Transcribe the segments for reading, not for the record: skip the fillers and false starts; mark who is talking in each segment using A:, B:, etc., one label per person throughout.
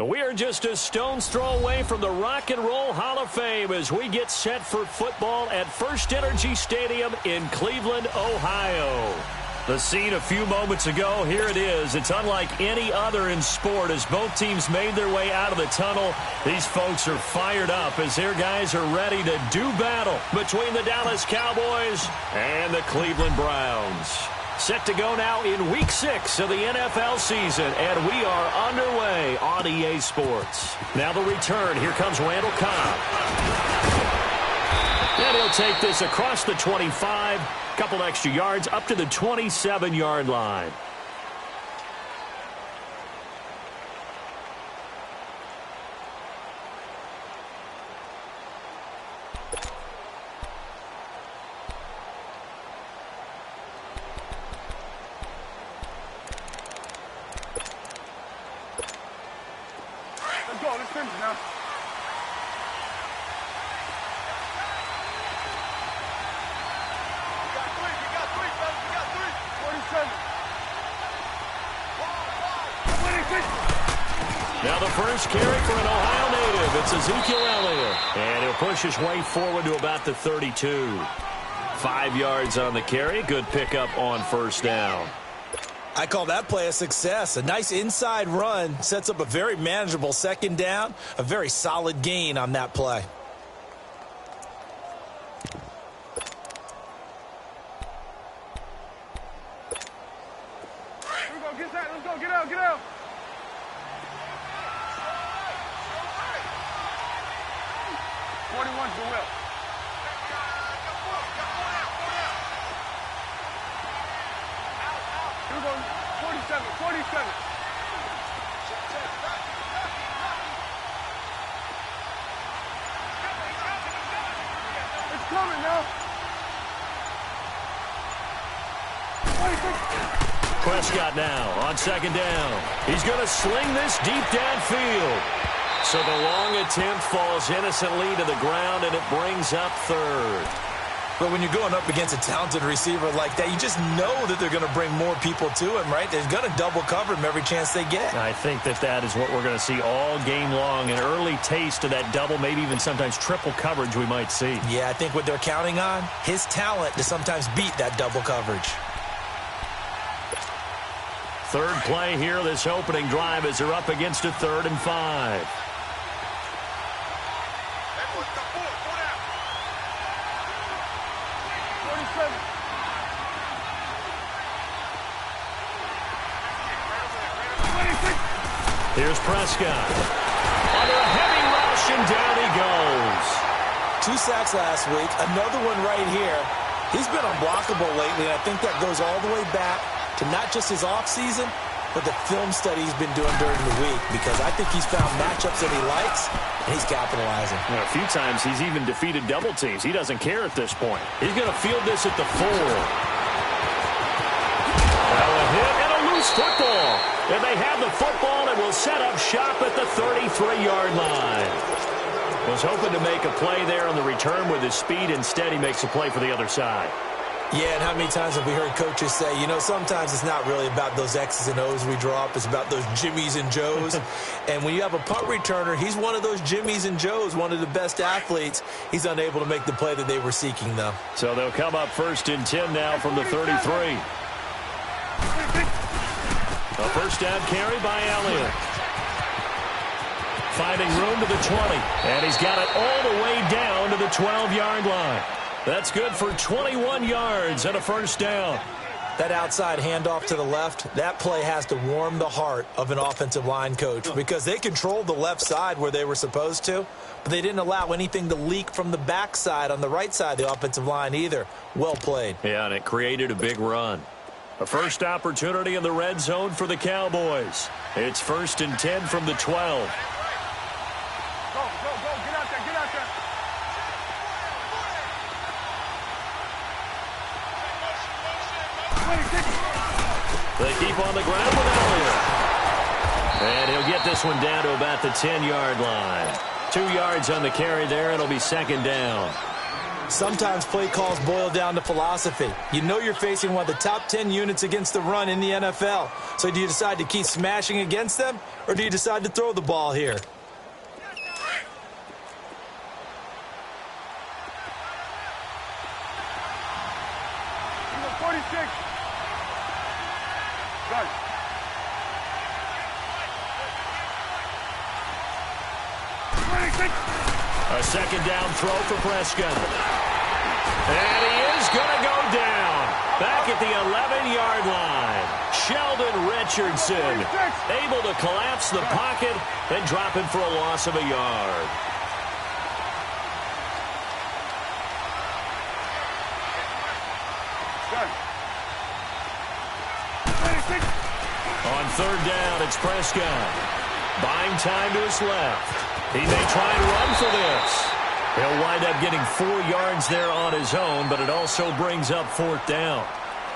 A: We are just a stone's throw away from the Rock and Roll Hall of Fame as we get set for football at First Energy Stadium in Cleveland, Ohio. The scene a few moments ago, here it is. It's unlike any other in sport as both teams made their way out of the tunnel. These folks are fired up as their guys are ready to do battle between the Dallas Cowboys and the Cleveland Browns. Set to go now in Week 6 of the NFL season, and we are underway on EA Sports. Now the return. Here comes Randall Cobb. And he'll take this across the 25, couple extra yards, up to the 27-yard line.
B: Now the first carry for an Ohio native. It's Ezekiel Elliott.
A: And he'll push his way forward to about the 32. 5 yards on the carry. Good pickup on first down.
C: I call that play a success. A nice inside run sets up a very manageable second down. A very solid gain on that play.
B: Let's go, get out. 41's the will. Here we go. 47. It's coming now. 26.
A: Prescott now on second down. He's going to sling this deep downfield. So the long attempt falls innocently to the ground, and it brings up third.
C: But when you're going up against a talented receiver like that, you just know that they're going to bring more people to him, right? They're going to double cover him every chance they get.
A: I think that is what we're going to see all game long, an early taste of that double, maybe even sometimes triple coverage we might see.
C: Yeah, I think what they're counting on, his talent to sometimes beat that double coverage.
A: Third play here, this opening drive, as they're up against a 3rd and 5. Here's Prescott. Under a heavy rush, and down he goes.
C: 2 sacks last week. Another one right here. He's been unblockable lately, and I think that goes all the way back to not just his offseason, but the film study he's been doing during the week, because I think he's found matchups that he likes, and he's capitalizing.
A: A few times he's even defeated double teams. He doesn't care at this point. He's going to field this at the 4. Now a hit and a loose football. And they have the football and will set up shop at the 33-yard line. Was hoping to make a play there on the return with his speed. Instead, he makes a play for the other side.
C: Yeah, and how many times have we heard coaches say, you know, sometimes it's not really about those X's and O's we draw up. It's about those Jimmies and Joes. And when you have a punt returner, he's one of those Jimmies and Joes, one of the best athletes. He's unable to make the play that they were seeking, though.
A: So they'll come up 1st and 10 now from the 33. A first down carry by Elliott. Finding room to the 20. And he's got it all the way down to the 12-yard line. That's good for 21 yards and a first down.
C: That outside handoff to the left, that play has to warm the heart of an offensive line coach, because they controlled the left side where they were supposed to, but they didn't allow anything to leak from the backside on the right side of the offensive line either. Well played.
A: Yeah, and it created a big run. A first opportunity in the red zone for the Cowboys. It's 1st and 10 from the 12.
B: Go, get out there.
A: They keep on the ground with Elliott. And he'll get this one down to about the 10-yard line. 2 yards on the carry there. It'll be 2nd down.
C: Sometimes play calls boil down to philosophy. You know you're facing one of the top 10 units against the run in the NFL. So do you decide to keep smashing against them, or do you decide to throw the ball here?
A: A second down throw for Prescott. And he is going to go down. Back at the 11-yard line. Sheldon Richardson able to collapse the pocket and drop him for a loss of a yard. On third down, it's Prescott. Buying time to his left. He may try and run for this. He'll wind up getting 4 yards there on his own, but it also brings up fourth down.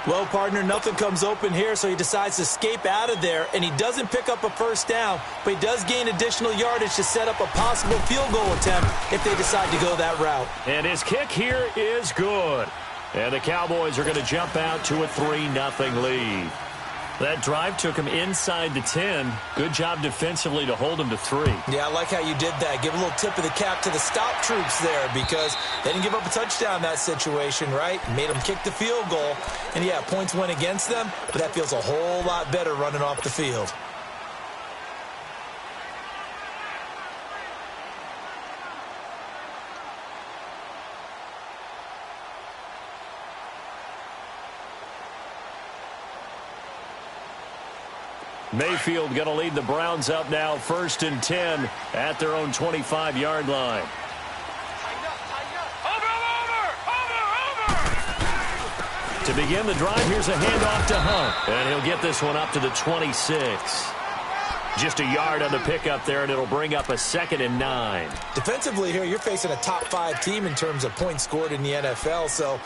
C: Well, partner, nothing comes open here, so he decides to escape out of there, and he doesn't pick up a first down, but he does gain additional yardage to set up a possible field goal attempt if they decide to go that route.
A: And his kick here is good. And the Cowboys are going to jump out to a 3-0 lead. That drive took him inside the 10. Good job defensively to hold him to 3.
C: Yeah, I like how you did that. Give a little tip of the cap to the stop troops there because they didn't give up a touchdown in that situation, right? Made them kick the field goal. And, yeah, points went against them, but that feels a whole lot better running off the field.
A: Mayfield going to lead the Browns up now, 1st and 10 at their own 25-yard line. To begin the drive, here's a handoff to Hunt. And he'll get this one up to the 26. Just a yard on the pickup there, and it'll bring up a 2nd and 9.
C: Defensively here, you're facing a top-5 team in terms of points scored in the NFL. So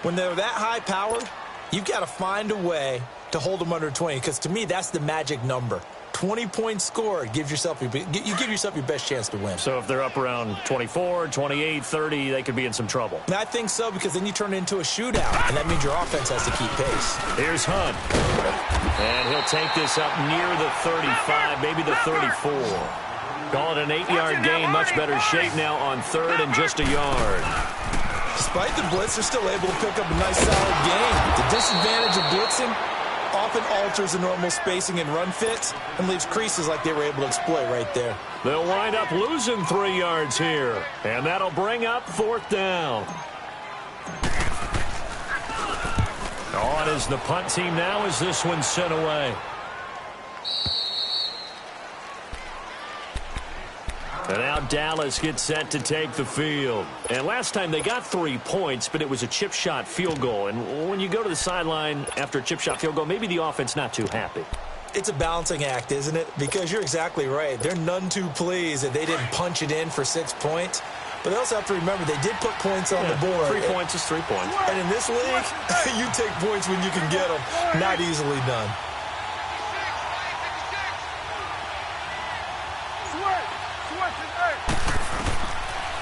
C: when they're that high-powered, you've got to find a way to hold them under 20, because to me, that's the magic number. 20 points scored, you give yourself your best chance to win.
A: So if they're up around 24, 28, 30, they could be in some trouble.
C: And I think so, because then you turn it into a shootout, and that means your offense has to keep pace.
A: Here's Hunt. And he'll take this up near the 35, maybe the 34. Call it an 8-yard gain, much better shape now on 3rd and just a yard.
C: Despite the blitz, they're still able to pick up a nice solid gain. The disadvantage of blitzing often alters the normal spacing and run fits and leaves creases like they were able to exploit right there.
A: They'll wind up losing 3 yards here, and that'll bring up 4th down. On is the punt team now as this one's sent away. And now Dallas gets set to take the field. And last time they got 3 points, but it was a chip shot field goal. And when you go to the sideline after a chip shot field goal, maybe the offense not too happy.
C: It's a balancing act, isn't it? Because you're exactly right. They're none too pleased that they didn't punch it in for 6 points. But they also have to remember they did put points on the board.
A: 3 points is 3 points.
C: And in this league, you take points when you can get them. Not easily done.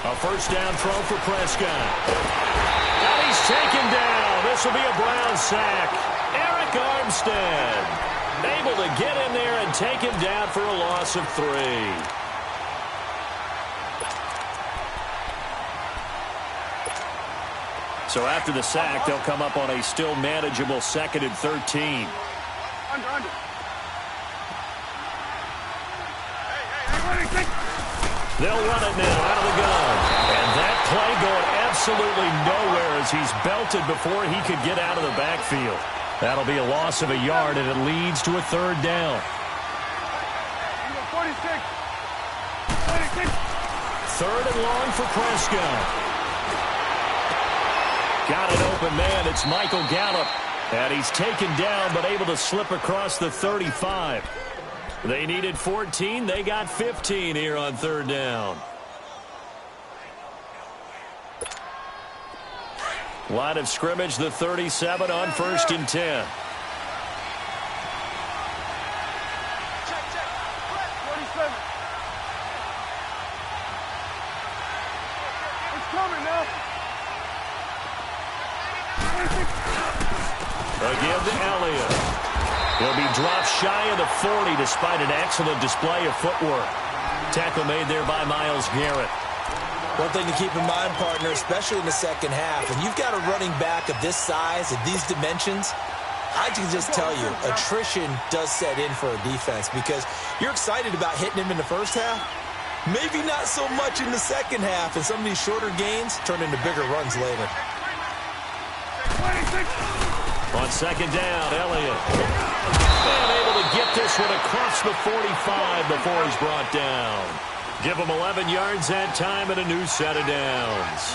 A: A first down throw for Prescott. And he's taken down. This will be a Brown sack. Eric Armstead able to get in there and take him down for a loss of 3. So after the sack, they'll come up on a still manageable 2nd and 13.
B: Under.
A: They'll run it now out of the gun. And that play going absolutely nowhere as he's belted before he could get out of the backfield. That'll be a loss of a yard, and it leads to a 3rd down.
B: 46.
A: 3rd and long for Prescott. Got an open man. It's Michael Gallup. And he's taken down but able to slip across the 35. They needed 14. They got 15 here on 3rd down. Line of scrimmage, the 37 on 1st and 10. Again to Elliott. He'll be dropped shy of the 40 despite an excellent display of footwork. Tackle made there by Myles Garrett.
C: One thing to keep in mind, partner, especially in the second half, when you've got a running back of this size and these dimensions, I can just tell you, attrition does set in for a defense because you're excited about hitting him in the first half. Maybe not so much in the second half, and some of these shorter gains turn into bigger runs later.
A: On second down, Elliott. And able to get this one across the 45 before he's brought down. Give him 11 yards that time and a new set of downs.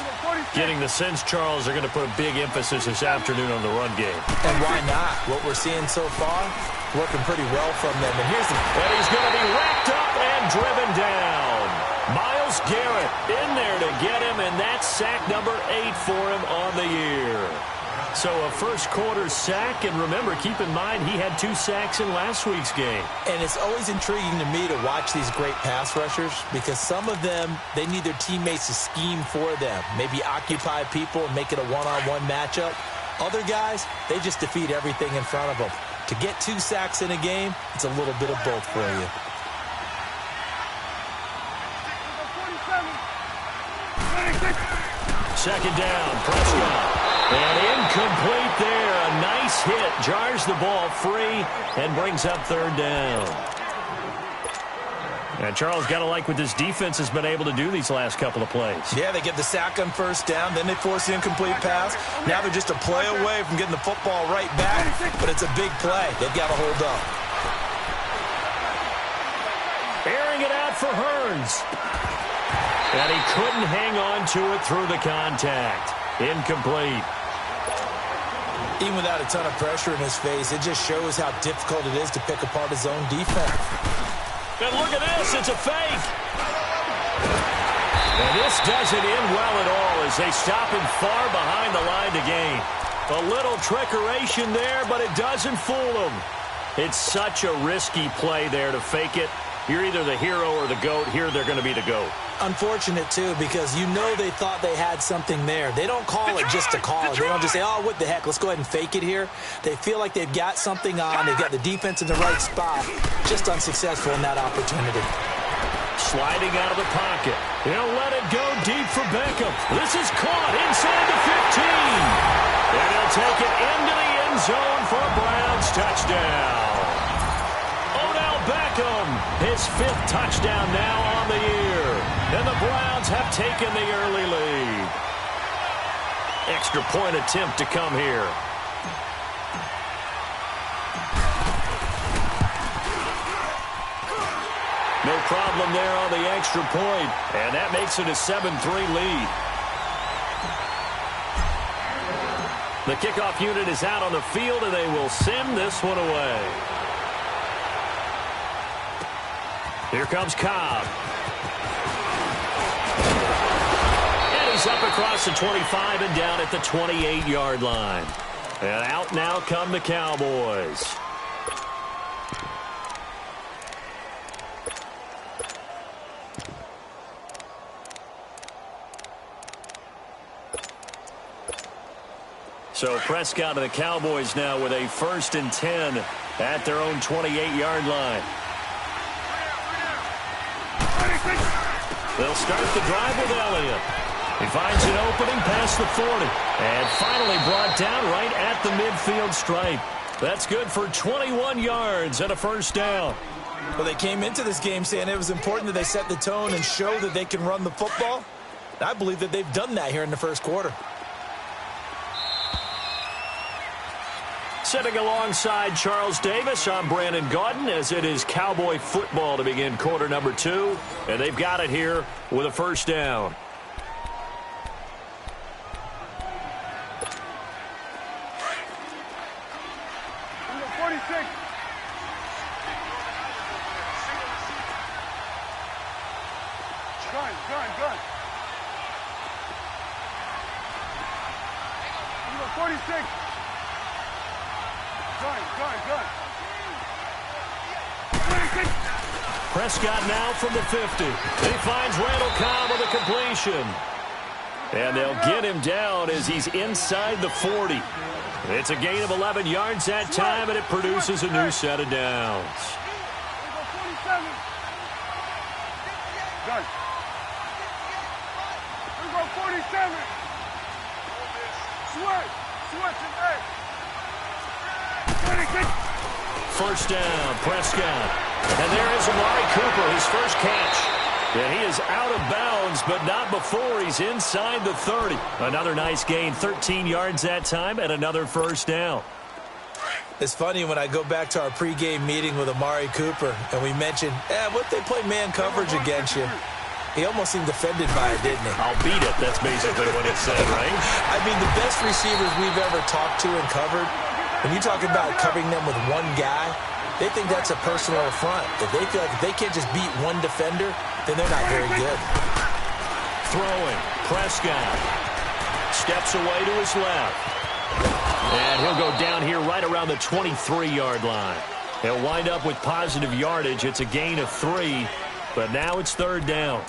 A: Getting the sense, Charles, are going to put a big emphasis this afternoon on the run game.
C: And why not? What we're seeing so far, working pretty well from them. And
A: he's going to be wrapped up and driven down. Myles Garrett in there to get him, and that's sack number 8 for him on the year. So a first-quarter sack, and remember, keep in mind, he had 2 sacks in last week's game.
C: And it's always intriguing to me to watch these great pass rushers because some of them, they need their teammates to scheme for them, maybe occupy people and make it a one-on-one matchup. Other guys, they just defeat everything in front of them. To get 2 sacks in a game, it's a little bit of both for you.
A: Second down, Prescott. And incomplete there. A nice hit. Jars the ball free and brings up third down. And Charles, got to like what this defense has been able to do these last couple of plays.
C: Yeah, they get the sack on first down, then they force the incomplete pass. Now they're just a play away from getting the football right back, but it's a big play. They've got to hold up.
A: Airing it out for Hearns. And he couldn't hang on to it through the contact. Incomplete.
C: Even without a ton of pressure in his face, it just shows how difficult it is to pick apart his own defense.
A: And look at this, it's a fake. And this doesn't end well at all as they stop him far behind the line to gain. A little trickeration there, but it doesn't fool him. It's such a risky play there to fake it. You're either the hero or the GOAT. Here they're going to be the GOAT.
C: Unfortunate, too, because you know they thought they had something there. They don't call it just to call it. They don't just say, oh, what the heck, let's go ahead and fake it here. They feel like they've got something on. They've got the defense in the right spot. Just unsuccessful in that opportunity.
A: Sliding out of the pocket. He'll let it go deep for Beckham. This is caught inside the 15. And he'll take it into the end zone for a Browns touchdown. Beckham, his 5th touchdown now on the year. And the Browns have taken the early lead. Extra point attempt to come here. No problem there on the extra point. And that makes it a 7-3 lead. The kickoff unit is out on the field, and they will send this one away. Here comes Cobb. And he's up across the 25 and down at the 28-yard line. And out now come the Cowboys. So Prescott and the Cowboys now with a 1st and 10 at their own 28-yard line. They'll start the drive with Elliott. He finds an opening past the 40. And finally brought down right at the midfield stripe. That's good for 21 yards and a 1st down.
C: Well, they came into this game saying it was important that they set the tone and show that they can run the football. I believe that they've done that here in the first quarter.
A: Sitting alongside Charles Davis, I'm Brandon Gaudin, as it is Cowboy football to begin quarter number 2. And they've got it here with a 1st down.
D: Number 46. Gun. Number 46. Gun.
A: Prescott now from the 50. He finds Randall Cobb with a completion. And they'll get him down as he's inside the 40. It's a gain of 11 yards that time, and it produces a new set of downs.
D: Done. We go 47. Switch.
A: First down, Prescott. And there is Amari Cooper, his first catch. And he is out of bounds, but not before he's inside the 30. Another nice gain, 13 yards that time, and another first down.
C: It's funny when I go back to our pregame meeting with Amari Cooper, and we mentioned, what if they play man coverage against you? He almost seemed offended by it, didn't he?
A: I'll beat it. That's basically what he said, right?
C: I mean, the best receivers we've ever talked to and covered, when you talk about covering them with one guy, they think that's a personal affront. If they feel like if they can't just beat one defender, then they're not very good.
A: Throwing, Prescott steps away to his left. And he'll go down here right around the 23-yard line. He'll wind up with positive yardage. It's a gain of 3, but now it's third down.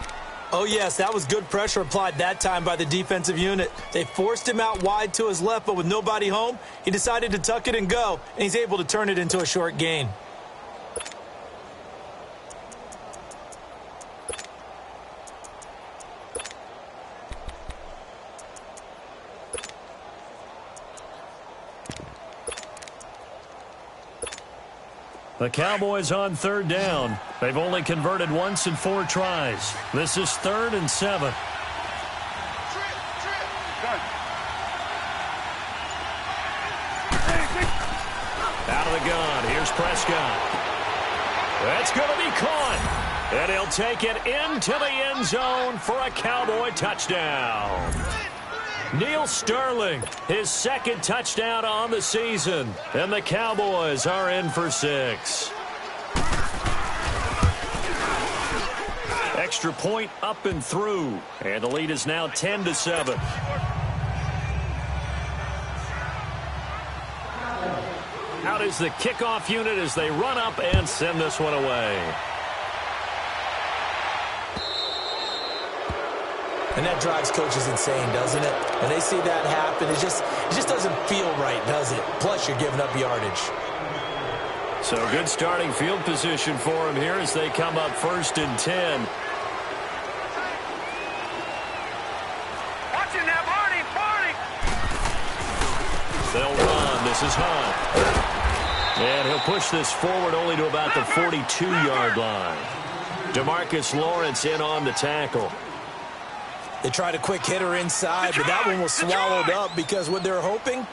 C: Oh, yes, that was good pressure applied that time by the defensive unit. They forced him out wide to his left, but with nobody home, he decided to tuck it and go, and he's able to turn it into a short gain.
A: The Cowboys on third down. They've only converted once in 4 tries. This is 3rd and 7. Out of the gun. Here's Prescott. That's going to be caught. And he'll take it into the end zone for a Cowboy touchdown. Neil Sterling, his second touchdown on the season. And the Cowboys are in for 6. Extra point up and through. And the lead is now 10-7. Out is the kickoff unit as they run up and send this one away.
C: And that drives coaches insane, doesn't it? When they see that happen, it just doesn't feel right, does it? Plus, you're giving up yardage.
A: So good starting field position for him here as they come up 1st and 10.
D: Watching that, Barney!
A: They'll run. This is Hunt. And he'll push this forward only to about the 42-yard line. DeMarcus Lawrence in on the tackle.
C: They tried a quick hitter inside, but that one was swallowed up because what they're hoping,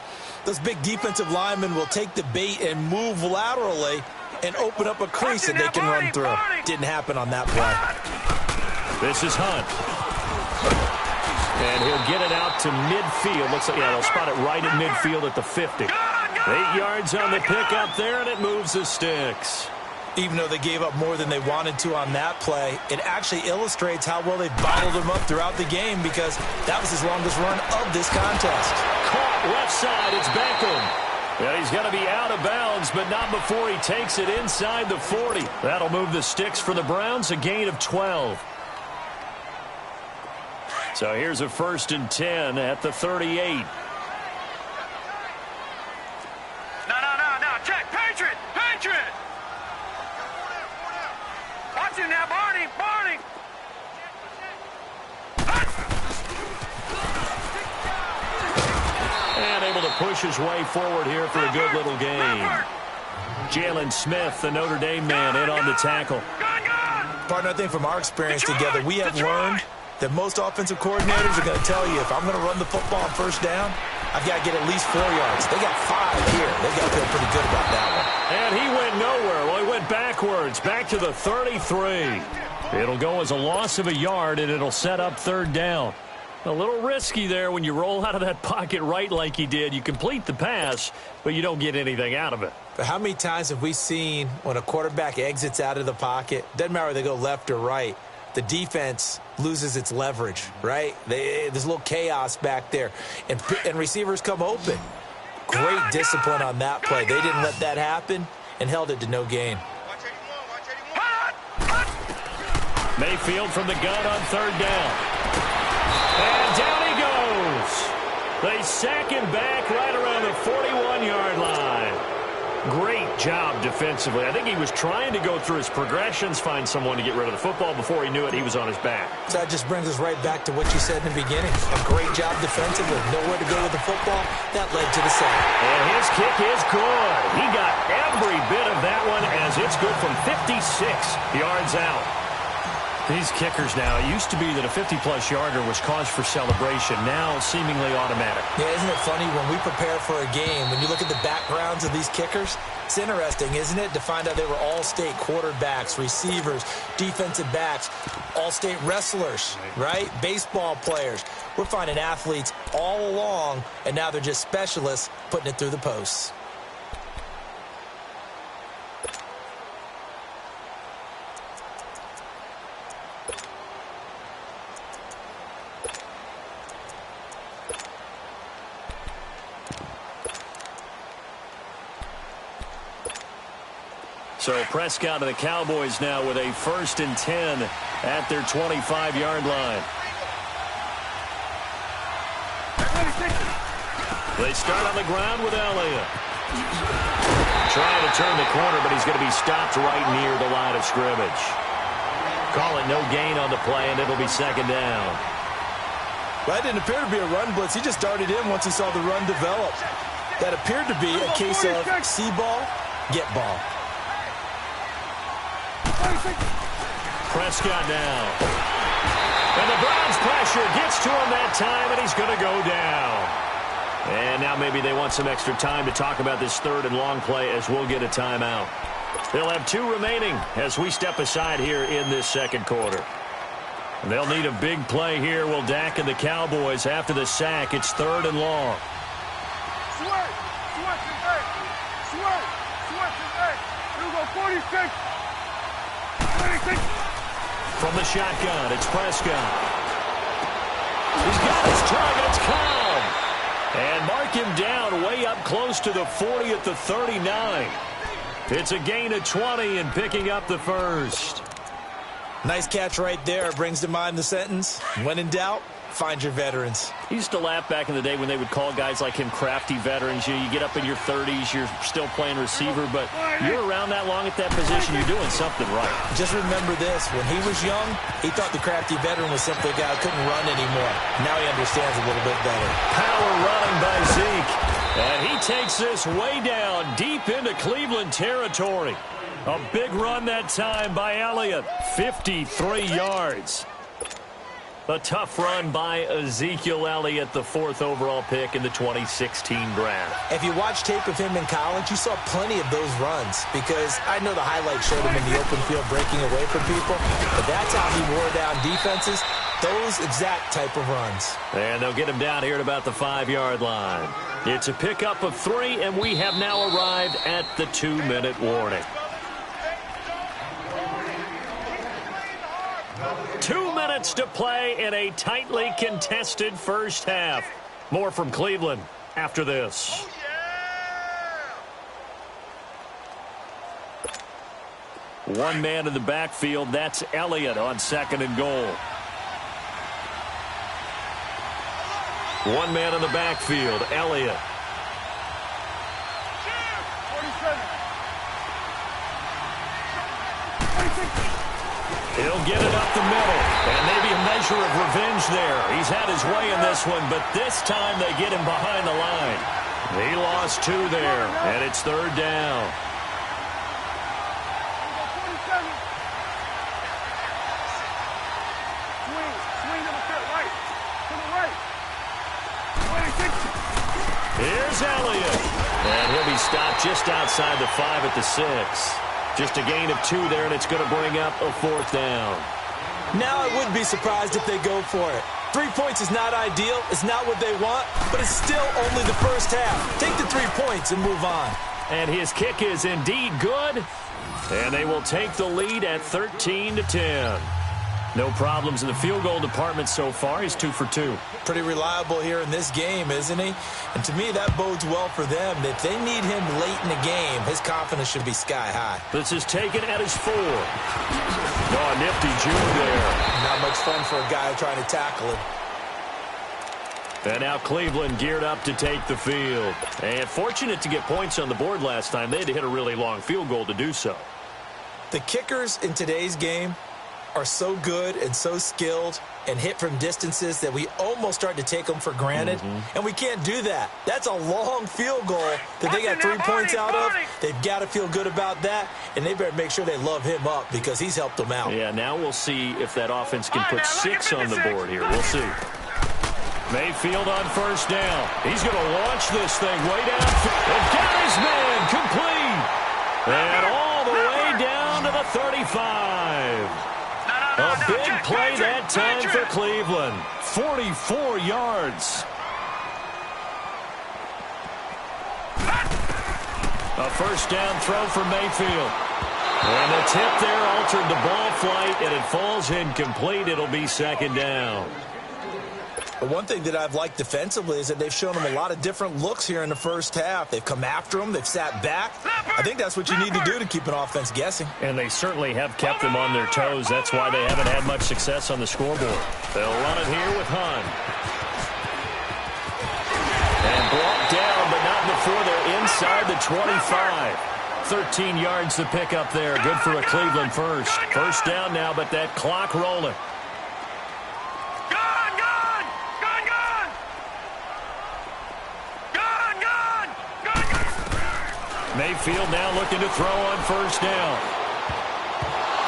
C: those big defensive linemen will take the bait and move laterally and open up a crease that they can run through. Didn't happen on that play.
A: This is Hunt. And he'll get it out to midfield. Looks like, yeah, they'll spot it right at midfield at the 50. 8 yards on the pickup there, and it moves the sticks.
C: Even though they gave up more than they wanted to on that play, it actually illustrates how well they've bottled him up throughout the game because that was his longest run of this contest.
A: Caught left side, it's Beckham. Yeah, he's going to be out of bounds, but not before he takes it inside the 40. That'll move the sticks for the Browns, a gain of 12. So here's a 1st and 10 at the 38.
D: No, check, Patriot! Watching now, Barney!
A: And able to push his way forward here for a good little gain. Jalen Smith, the Notre Dame man, in on the tackle.
C: Partner, I think from our experience together, we have learned that most offensive coordinators are going to tell you, if I'm going to run the football on 1st down, I've got to get at least 4 yards. They got 5 here. They've got to feel pretty good about that one.
A: And he went nowhere. Well, he went backwards, back to the 33. It'll go as a loss of a yard, and it'll set up 3rd down. A little risky there when you roll out of that pocket right like he did. You complete the pass, but you don't get anything out of it.
C: But how many times have we seen when a quarterback exits out of the pocket, doesn't matter whether they go left or right, the defense loses its leverage, right? There's a little chaos back there, and receivers come open. Great discipline on that play. They didn't let that happen and held it to no gain.
A: Mayfield from the gun on 3rd down. And down he goes. They sack him back right around the 41-yard line. Great job defensively. I think he was trying to go through his progressions, find someone to get rid of the football. Before he knew it, he was on his back.
C: So that just brings us right back to what you said in the beginning. A great job defensively. Nowhere to go with the football. That led to the sack.
A: And his kick is good. He got every bit of that one as it's good from 56 yards out. These kickers now, it used to be that a 50-plus yarder was cause for celebration. Now, seemingly automatic.
C: Yeah, isn't it funny when we prepare for a game, when you look at the backgrounds of these kickers, it's interesting, isn't it, to find out they were all-state quarterbacks, receivers, defensive backs, all-state wrestlers, right? Baseball players. We're finding athletes all along, and now they're just specialists putting it through the posts.
A: So Prescott and the Cowboys now with a 1st and 10 at their 25-yard line. They start on the ground with Elliott. Trying to turn the corner, but he's going to be stopped right near the line of scrimmage. Call it no gain on the play, and it'll be 2nd down.
C: Well, that didn't appear to be a run blitz. He just darted in once he saw the run develop. That appeared to be a case of see ball, get ball.
A: Prescott now. And the Browns pressure gets to him that time, and he's going to go down. And now maybe they want some extra time to talk about this 3rd and long play as we'll get a timeout. They'll have 2 remaining as we step aside here in this 2nd quarter. They'll need a big play here. Will Dak and the Cowboys after the sack. It's 3rd and long.
D: Here we go, 46.
A: From the shotgun, it's Prescott. He's got his targets. Cobb. And mark him down way up close to the 40 at the 39. It's a gain of 20 and picking up the 1st.
C: Nice catch right there. Brings to mind the sentence, when in doubt, find your veterans.
A: He used to laugh back in the day when they would call guys like him crafty veterans. You get up in your 30s, you're still playing receiver, but you're around that long at that position, you're doing something right.
C: Just remember this, when he was young, he thought the crafty veteran was simply a guy who couldn't run anymore. Now he understands a little bit better.
A: Power running by Zeke. And he takes this way down, deep into Cleveland territory. A big run that time by Elliott, 53 yards. A tough run by Ezekiel Elliott, the 4th overall pick in the 2016 draft.
C: If you watch tape of him in college, you saw plenty of those runs because I know the highlights showed him in the open field breaking away from people, but that's how he wore down defenses, those exact type of runs.
A: And they'll get him down here at about the 5-yard line. It's a pickup of 3, and we have now arrived at the 2-minute warning. 2 minutes to play in a tightly contested first half. More from Cleveland after this. One man in the backfield. That's Elliott on 2nd and goal. One man in the backfield. Elliott.
D: 47.
A: He'll get it up the middle, and maybe a measure of revenge there. He's had his way in this one, but this time they get him behind the line. He lost 2 there, and it's 3rd down.
D: Swing to the right. To the right. 26.
A: Here's Elliott, and he'll be stopped just outside the 5 at the 6. Just a gain of 2 there, and it's going to bring up a 4th down.
C: Now I wouldn't be surprised if they go for it. 3 points is not ideal. It's not what they want, but it's still only the first half. Take the 3 points and move on.
A: And his kick is indeed good, and they will take the lead at 13-10. No problems in the field goal department so far. He's 2 for 2.
C: Pretty reliable here in this game, isn't he? And to me, that bodes well for them. If they need him late in the game, his confidence should be sky high.
A: This is taken at his 4. Oh, nifty juke there.
C: Not much fun for a guy trying to tackle him.
A: And now Cleveland geared up to take the field. And fortunate to get points on the board last time. They had to hit a really long field goal to do so.
C: The kickers in today's game are so good and so skilled and hit from distances that we almost start to take them for granted. And we can't do that. That's a long field goal that they got 3 points out of. They've got to feel good about that, and they better make sure they love him up because he's helped them out.
A: Yeah, now we'll see if that offense can put 6 on the board here. We'll see. Mayfield on first down. He's going to launch this thing way downfield. And got his man complete. And all the way down to the 35. A big play that time for Cleveland. 44 yards. A first down throw for Mayfield. And the tip there altered the ball flight, and it falls incomplete. It'll be second down.
C: But one thing that I've liked defensively is that they've shown them a lot of different looks here in the first half. They've come after them. They've sat back. I think that's what you need to do to keep an offense guessing.
A: And they certainly have kept them on their toes. That's why they haven't had much success on the scoreboard. They'll run it here with Hunt. And brought down, but not before they're inside the 25. 13 yards to pick up there. Good for a Cleveland first. First down now, but that clock rolling. Mayfield now looking to throw on first down.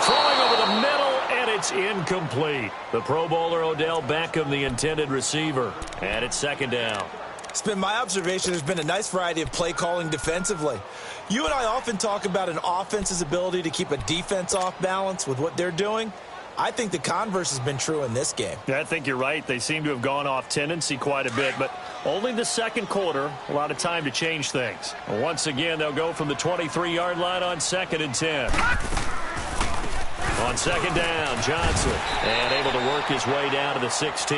A: Throwing over the middle, and it's incomplete. The Pro Bowler Odell Beckham, the intended receiver. And it's second down.
C: It's been my observation there's been a nice variety of play calling defensively. You and I often talk about an offense's ability to keep a defense off balance with what they're doing. I think the converse has been true in this game.
A: Yeah, I think you're right. They seem to have gone off tendency quite a bit, but only the second quarter, a lot of time to change things. Once again, they'll go from the 23-yard line on 2nd and 10. On second down, Johnson, and able to work his way down to the 16.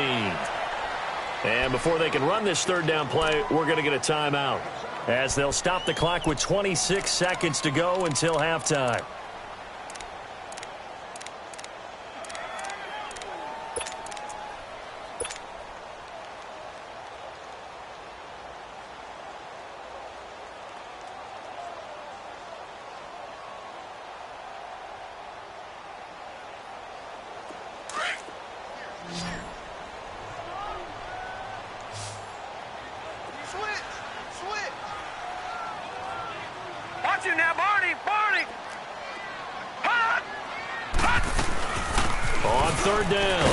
A: And before they can run this third down play, we're going to get a timeout, as they'll stop the clock with 26 seconds to go until halftime. Third down.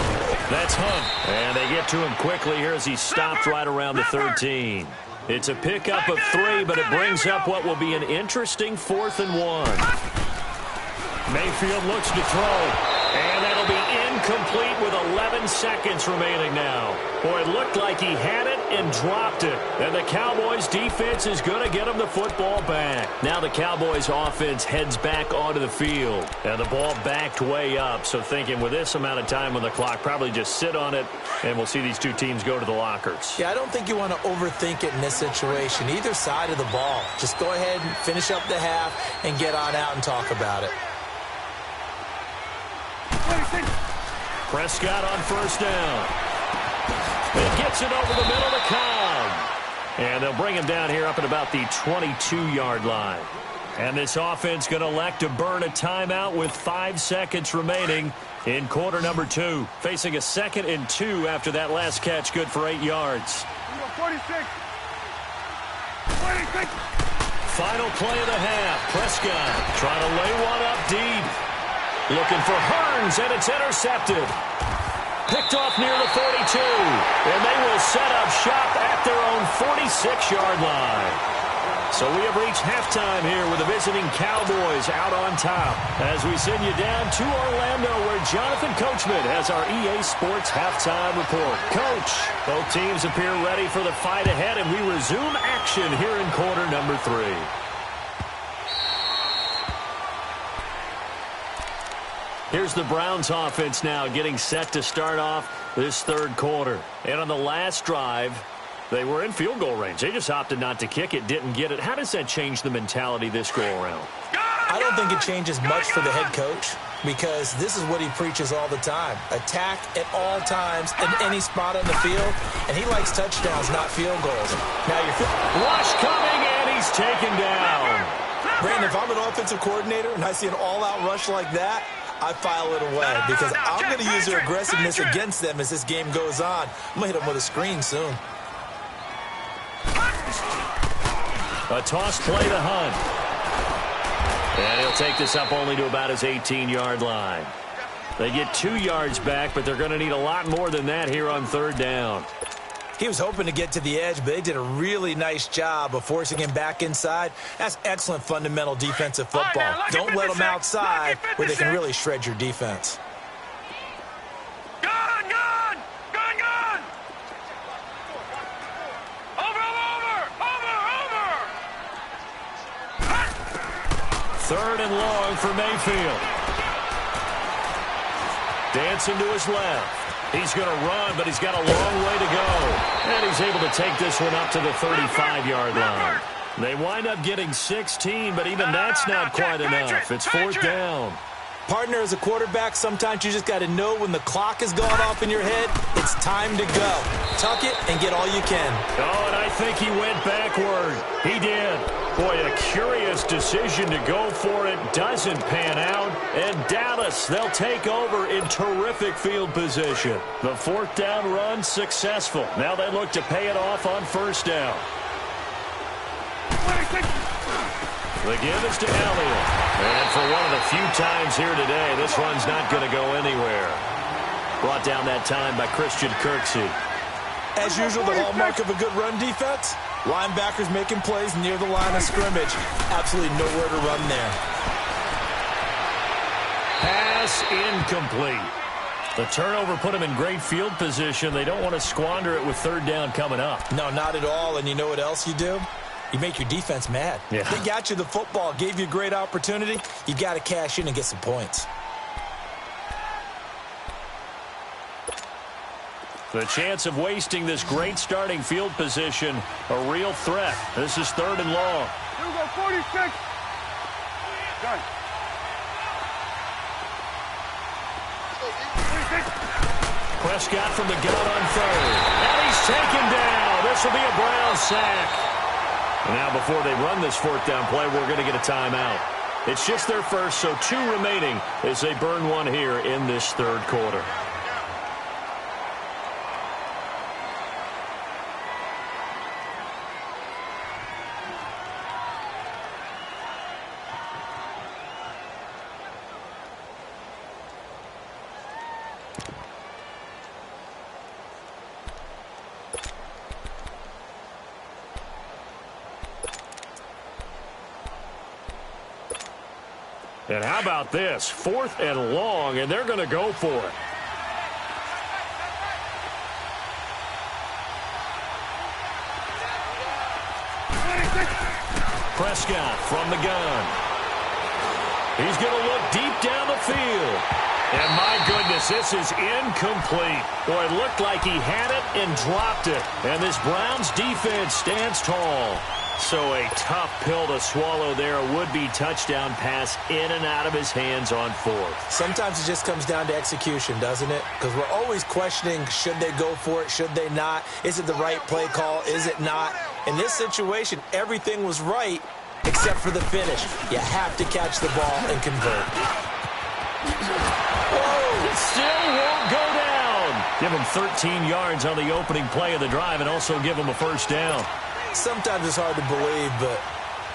A: That's Hunt. And they get to him quickly here as he stopped right around the 13. It's a pickup of 3, but it brings up what will be an interesting 4th and 1. Mayfield looks to throw. And that'll be incomplete with 11 seconds remaining now. Boy, it looked like he had it and dropped it. And the Cowboys defense is going to get him the football back. Now the Cowboys offense heads back onto the field. And the ball backed way up. So thinking with this amount of time on the clock, probably just sit on it, and we'll see these two teams go to the lockers.
C: Yeah, I don't think you want to overthink it in this situation. Either side of the ball. Just go ahead and finish up the half and get on out and talk about it.
A: Prescott on first down. It gets it over the middle to Cobb. And they'll bring him down here up at about the 22-yard line. And this offense going to elect to burn a timeout with 5 seconds remaining in quarter number 2. Facing a 2nd and 2 after that last catch, good for 8 yards.
D: 46.
A: Final play of the half. Prescott trying to lay one up deep. Looking for Hearns, and it's intercepted. Picked off near the 42. And they will set up shop at their own 46-yard line. So we have reached halftime here with the visiting Cowboys out on top. As we send you down to Orlando, where Jonathan Coachman has our EA Sports halftime report. Coach, both teams appear ready for the fight ahead, and we resume action here in quarter number 3. Here's the Browns offense now getting set to start off this third quarter. And on the last drive, they were in field goal range. They just opted not to kick it, didn't get it. How does that change the mentality this go-around?
C: I don't think it changes much for the head coach. because this is what he preaches all the time. Attack at all times in any spot on the field, and he likes touchdowns, not field goals. Now
A: rush coming, and he's taken down.
C: Brandon, if I'm an offensive coordinator and I see an all-out rush like that, I file it away because I'm going to use their aggressiveness against them as this game goes on. I'm going to hit them with a screen soon.
A: A toss play to Hunt. And he'll take this up only to about his 18-yard line. They get 2 yards back, but they're going to need a lot more than that here on third down.
C: He was hoping to get to the edge, but they did a really nice job of forcing him back inside. That's excellent fundamental defensive football. Don't let them outside where they can really shred your defense.
A: Third and long for Mayfield. Dancing to his left. He's going to run, but he's got a long way to go. And he's able to take this one up to the 35-yard line. They wind up getting 16, but even that's not quite enough. It's fourth down.
C: Partner, as a quarterback, sometimes you just got to know when the clock is going off in your head, it's time to go. Tuck it and get all you can.
A: Oh, and I think he went backward. He did. Boy, a curious decision to go for it. Doesn't pan out. And Dallas, they'll take over in terrific field position. The fourth down run successful. Now they look to pay it off on first down. The give is to Elliott. And for one of the few times here today, this run's not going to go anywhere. Brought down that time by Christian Kirksey.
C: As usual, the hallmark of a good run defense, linebackers making plays near the line of scrimmage. Absolutely nowhere to run there.
A: Pass incomplete. The turnover put them in great field position. They don't want to squander it with third down coming up.
C: No, not at all. And you know what else you do? You make your defense mad.
A: Yeah.
C: They got you the football, gave you a great opportunity. You got to cash in and get some points.
A: The chance of wasting this great starting field position, a real threat. This is third and long.
D: Here we go, 46. Done. 46.
A: Prescott from the gun on third. And he's taken down. This will be a Brown sack. Now, before they run this fourth down play, we're going to get a timeout. It's just their first, so 2 remaining as they burn one here in this third quarter. And how about this? 4th and long, and they're going to go for it. Prescott from the gun. He's going to look deep down the field. And my goodness, this is incomplete. Boy, it looked like he had it and dropped it. And this Browns defense stands tall. So a tough pill to swallow there. A would-be touchdown pass in and out of his hands on 4th.
C: Sometimes it just comes down to execution, doesn't it? Because we're always questioning, should they go for it, should they not? Is it the right play call, is it not? In this situation, everything was right except for the finish. You have to catch the ball and convert.
A: Whoa! It still won't go down. Give him 13 yards on the opening play of the drive and also give him a first down.
C: Sometimes it's hard to believe, but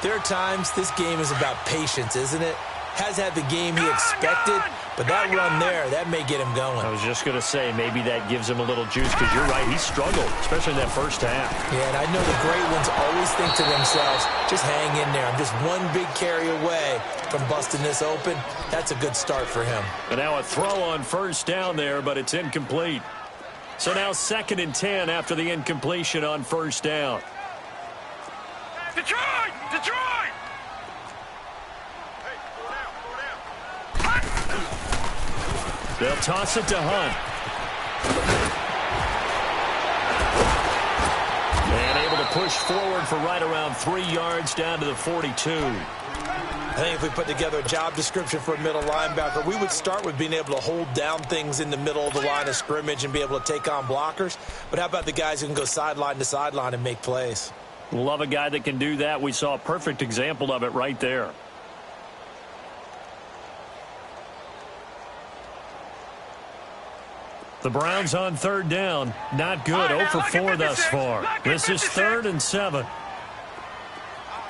C: there are times this game is about patience, isn't it? Has had the game he expected, but that run there, that may get him going.
A: I was just going to say, maybe that gives him a little juice, because you're right, he struggled, especially in that first half.
C: Yeah, and I know the great ones always think to themselves, just hang in there. I'm just one big carry away from busting this open. That's a good start for him.
A: And now a throw on first down there, but it's incomplete. So now 2nd and 10 after the incompletion on first down.
D: Detroit! Detroit!
A: They'll toss it to Hunt. And able to push forward for right around 3 yards down to the 42.
C: I think if we put together a job description for a middle linebacker, we would start with being able to hold down things in the middle of the line of scrimmage and be able to take on blockers. But how about the guys who can go sideline to sideline and make plays?
A: Love a guy that can do that. We saw a perfect example of it right there. The Browns on third down. Not good. 0 for 4 thus far. This is 3rd and 7.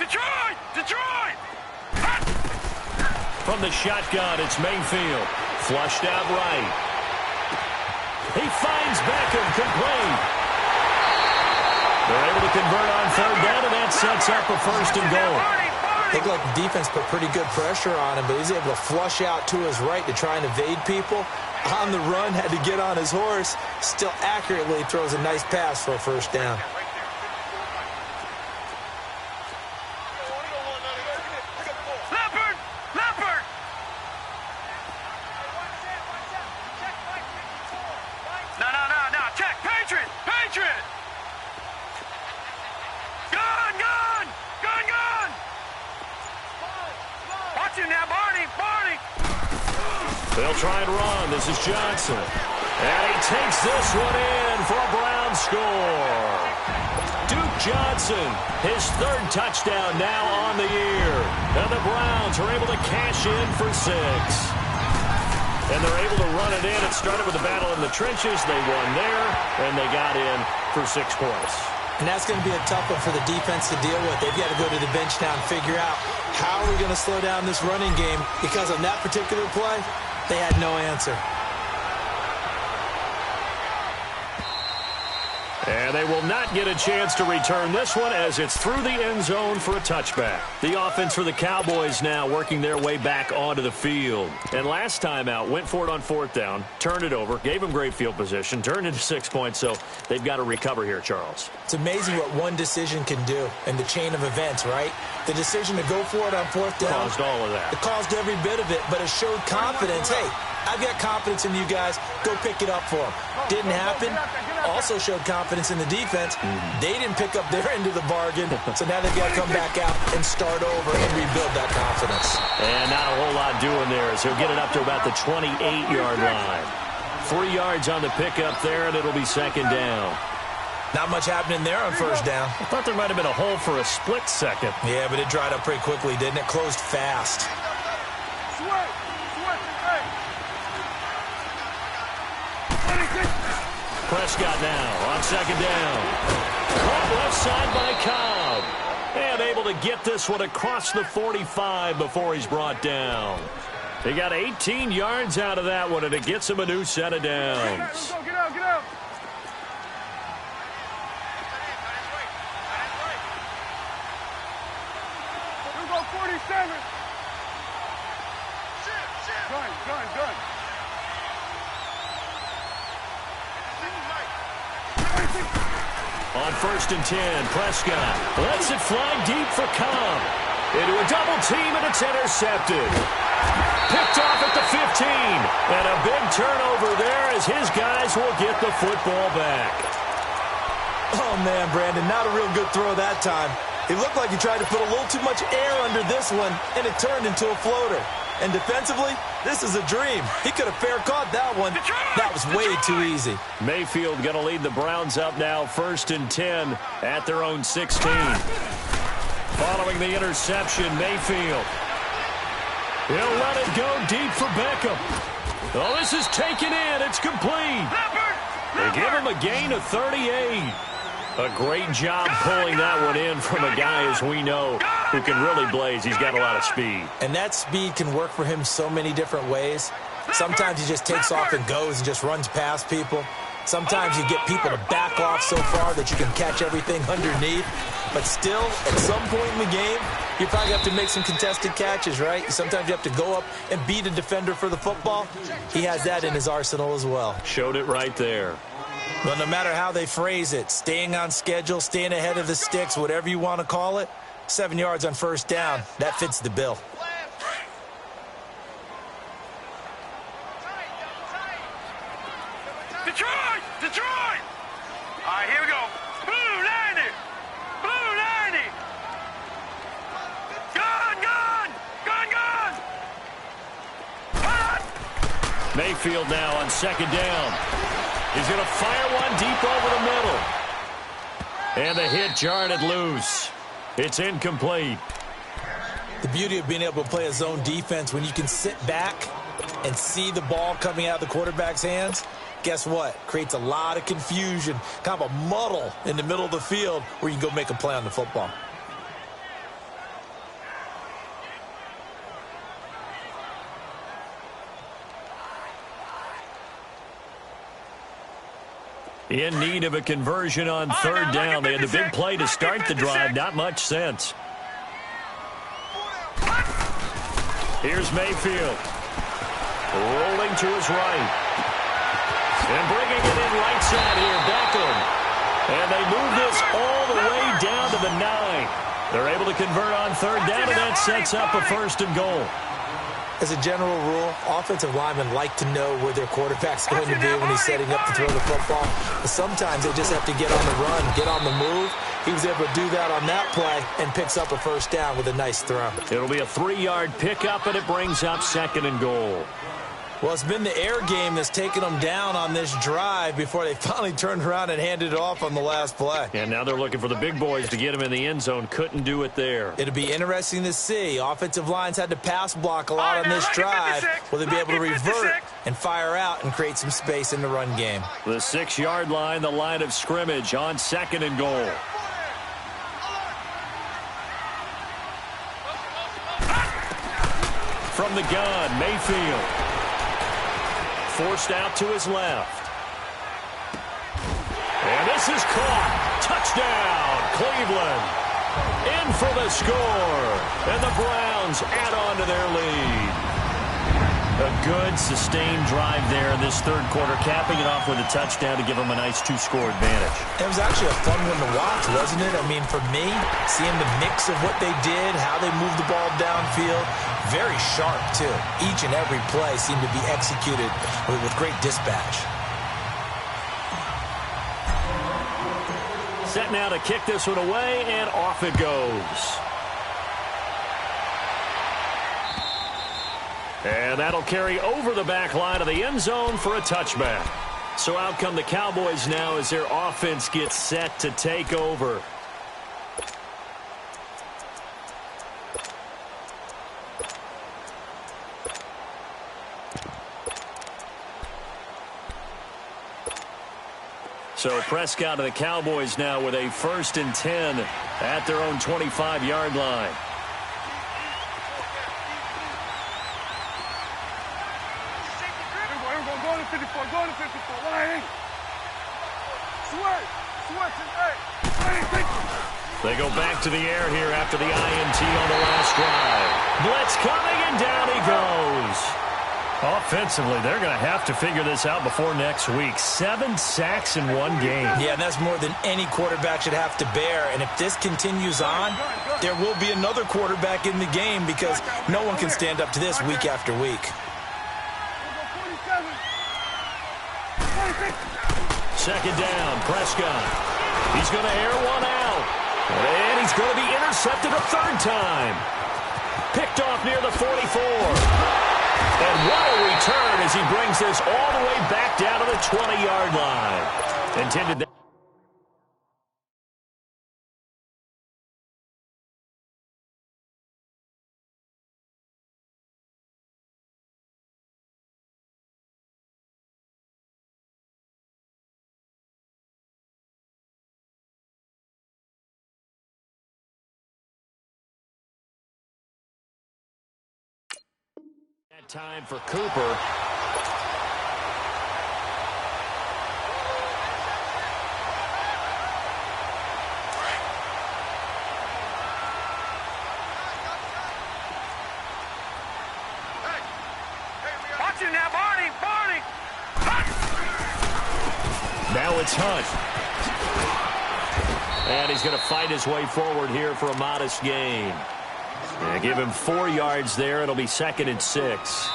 D: Detroit! Detroit!
A: From the shotgun, it's Mayfield. Flushed out right. He finds Beckham complete. They're able to convert on third down, and that sets up a 1st and goal.
C: Looked like the defense put pretty good pressure on him, but he's able to flush out to his right to try and evade people. On the run, had to get on his horse. Still accurately throws a nice pass for a 1st down.
D: Leopard! Leopard! No. Check. Patriot! Patriot! Gun! Watch him now, Barney!
A: They'll try and run. This is Johnson. And he takes this one in for a Brown score. Duke Johnson, his 3rd touchdown now on the year. And the Browns are able to cash in for 6. And they're able to run it in. It started with a battle in the trenches. They won there, and they got in for 6 points.
C: And that's going to be a tough one for the defense to deal with. They've got to go to the bench now and figure out how are we going to slow down this running game, because on that particular play, they had no answer.
A: And they will not get a chance to return this one as it's through the end zone for a touchback. The offense for the Cowboys now working their way back onto the field. And last time out, went for it on 4th down, turned it over, gave them great field position, turned into 6 points, so they've got to recover here, Charles.
C: It's amazing what one decision can do in the chain of events, right? The decision to go for it on 4th down.
A: Caused all of that.
C: It caused every bit of it, but it showed confidence. Hey, I've got confidence in you guys. Go pick it up for them. Didn't happen. Also showed confidence in the defense. They didn't pick up their end of the bargain, so now they've got to come back out and start over and rebuild that confidence.
A: And not a whole lot doing there as he'll get it up to about the 28-yard line. 3 yards on the pickup there, and it'll be 2nd down.
C: Not much happening there on 1st down.
A: I thought there might have been a hole for a split second.
C: Yeah, but it dried up pretty quickly, didn't it? Closed fast.
A: Prescott now on 2nd down. Caught left side by Cobb. And able to get this one across the 45 before he's brought down. They got 18 yards out of that one, and it gets him a new set of downs.
D: Get out. Here we go, 47. Gun.
A: On 1st and 10, Prescott lets it fly deep for Cobb. Into a double team, and it's intercepted. Picked off at the 15. And a big turnover there as his guys will get the football back.
C: Oh, man, Brandon, not a real good throw that time. It looked like he tried to put a little too much air under this one, and it turned into a floater. And defensively, this is a dream. He could have fair caught that one. That was way too easy.
A: Mayfield going to lead the Browns up now 1st and 10 at their own 16. Following the interception, Mayfield. He'll let it go deep for Beckham. Oh, this is taken in. It's complete. They give him a gain of 38. A great job pulling that one in from a guy, as we know, who can really blaze. He's got a lot of speed.
C: And that speed can work for him so many different ways. Sometimes he just takes off and goes and just runs past people. Sometimes you get people to back off so far that you can catch everything underneath. But still, at some point in the game, you probably have to make some contested catches, right? Sometimes you have to go up and beat a defender for the football. He has that in his arsenal as well.
A: Showed it right there.
C: Well, no matter how they phrase it, staying on schedule, staying ahead of the sticks, whatever you want to call it, 7 yards on 1st down, that fits the bill.
D: Detroit! All right, here we go. Blue 90! Blue 90! Gun!
A: Mayfield now on second down. He's going to fire one deep over the middle. And the hit jarred it loose. It's incomplete.
C: The beauty of being able to play a zone defense when you can sit back and see the ball coming out of the quarterback's hands, guess what? Creates a lot of confusion, kind of a muddle in the middle of the field where you can go make a play on the football.
A: In need of a conversion on third down. They had the big play to start the drive. Not much sense. Here's Mayfield. Rolling to his right. And bringing it in right side here. Beckham. And they move this all the way down to the 9. They're able to convert on third down, and that sets up a 1st and goal.
C: As a general rule, offensive linemen like to know where their quarterback's going to be when he's setting up to throw the football. But sometimes they just have to get on the run, get on the move. He was able to do that on that play and picks up a 1st down with a nice throw.
A: It'll be a 3-yard pickup, and it brings up 2nd and goal.
C: Well, it's been the air game that's taken them down on this drive before they finally turned around and handed it off on the last play.
A: And now they're looking for the big boys to get him in the end zone. Couldn't do it there.
C: It'll be interesting to see. Offensive lines had to pass block a lot on this drive. Will they be able to revert and fire out and create some space in the run game?
A: The 6-yard line, the line of scrimmage on 2nd and goal. From the gun, Mayfield. Forced out to his left. And this is caught. Touchdown, Cleveland. In for the score. And the Browns add on to their lead. A good, sustained drive there in this 3rd quarter, capping it off with a touchdown to give them a nice 2-score advantage.
C: It was actually a fun one to watch, wasn't it? I mean, for me, seeing the mix of what they did, how they moved the ball downfield, very sharp, too. Each and every play seemed to be executed with great dispatch.
A: Set now to kick this one away, and off it goes. And that'll carry over the back line of the end zone for a touchback. So out come the Cowboys now as their offense gets set to take over. So Prescott and the Cowboys now with a 1st and 10 at their own 25-yard line.
D: Go to 54. Line.
A: They go back to the air here after the INT on the last drive. Blitz coming, and down he goes. Offensively, they're going to have to figure this out before next week. 7 sacks in one game.
C: Yeah, and that's more than any quarterback should have to bear. And if this continues on, there will be another quarterback in the game because no one can stand up to this week after week.
A: Second down, Prescott. He's going to air one out. And he's going to be intercepted a 3rd time. Picked off near the 44. And what a return as he brings this all the way back down to the 20-yard line. Intended that. Time for Cooper.
D: Watch it now, Barney!
A: Now it's Hunt. And he's going to fight his way forward here for a modest gain. Yeah, give him 4 yards there. It'll be 2nd and 6.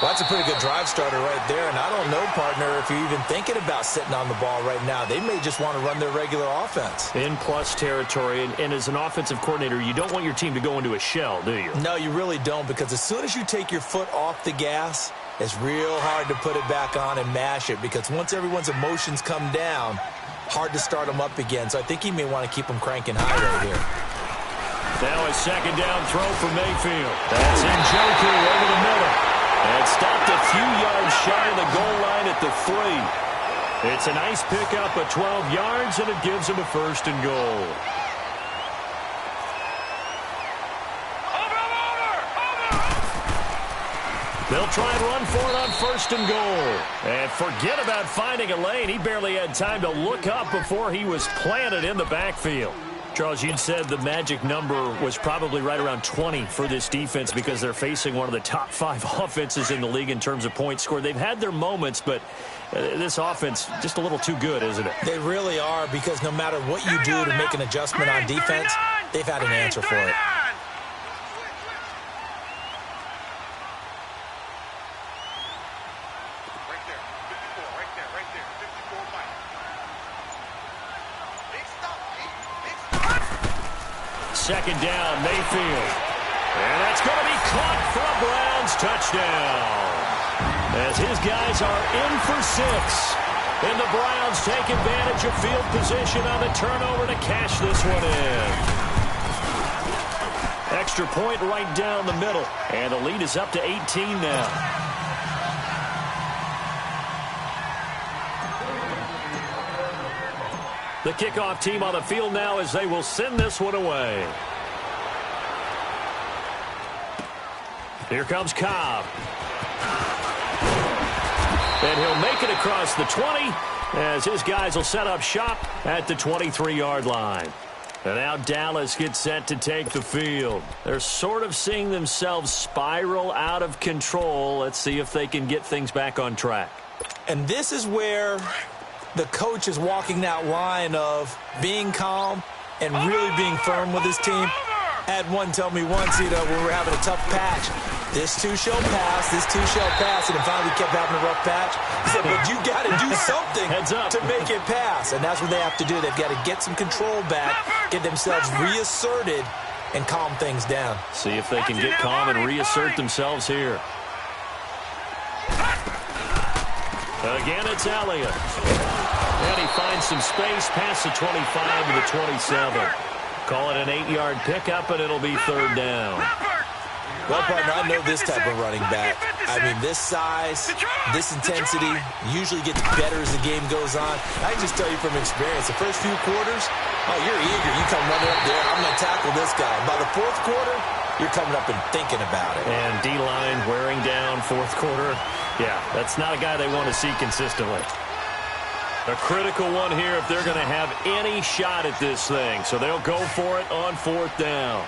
C: Well, that's a pretty good drive starter right there. And I don't know, partner, if you're even thinking about sitting on the ball right now. They may just want to run their regular offense.
A: In plus territory. And as an offensive coordinator, you don't want your team to go into a shell, do you?
C: No, you really don't, because as soon as you take your foot off the gas, It's real hard to put it back on and mash it because once everyone's emotions come down, hard to start them up again. So I think he may want to keep them cranking high right here.
A: Now a second down throw for Mayfield. That's Njoku over the middle. And stopped a few yards shy of the goal line at the 3. It's a nice pickup of 12 yards, and it gives him a 1st and goal. They'll try and run for it on 1st and goal. And forget about finding a lane. He barely had time to look up before he was planted in the backfield. Charles, you'd said the magic number was probably right around 20 for this defense because they're facing one of the top 5 offenses in the league in terms of points scored. They've had their moments, but this offense just a little too good, isn't it?
C: They really are because no matter what you do to make an adjustment on defense, they've had an answer for it.
A: Second down, Mayfield. And that's going to be caught for a Browns touchdown. As his guys are in for 6. And the Browns take advantage of field position on the turnover to cash this one in. Extra point right down the middle. And the lead is up to 18 now. The kickoff team on the field now as they will send this one away. Here comes Cobb. And he'll make it across the 20 as his guys will set up shop at the 23-yard line. And now Dallas gets set to take the field. They're sort of seeing themselves spiral out of control. Let's see if they can get things back on track.
C: And this is where the coach is walking that line of being calm and really being firm with his team. Had one tell me once, when we were having a tough patch, this too shall pass, this too shall pass, and finally we kept having a rough patch. He said, but you got to do something to make it pass, and that's what they have to do. They've got to get some control back, get themselves reasserted, and calm things down.
A: See if they can get calm and reassert themselves here. Again, it's Elliott. And he finds some space past the 25 to the 27. Call it an 8-yard pickup, and it'll be 3rd down.
C: Well, partner, I know this type of running back. I mean, this size, this intensity usually gets better as the game goes on. I can just tell you from experience, the first few quarters, you're eager. You come running up there, I'm going to tackle this guy. By the 4th quarter, you're coming up and thinking about it.
A: And D-line wearing down 4th quarter. Yeah, that's not a guy they want to see consistently. A critical one here if they're going to have any shot at this thing. So they'll go for it on 4th down.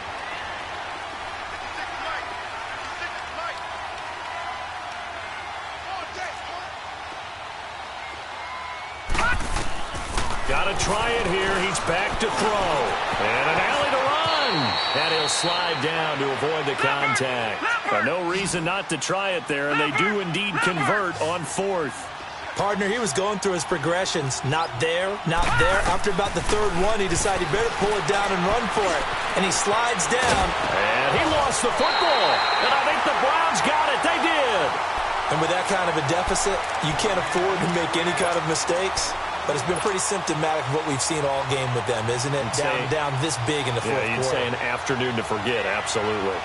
A: Got to try it here. He's back to throw. And an alley to run. And he'll slide down to avoid the contact. No reason not to try it there, and they do indeed convert on 4th.
C: Partner, he was going through his progressions. Not there, not there. After about the 3rd one, he decided he better pull it down and run for it. And he slides down.
A: And he lost the football. And I think the Browns got it. They did.
C: And with that kind of a deficit, you can't afford to make any kind of mistakes. But it's been pretty symptomatic of what we've seen all game with them, isn't it? Down this big in the 4th quarter.
A: Yeah, you'd say an afternoon to forget. Absolutely.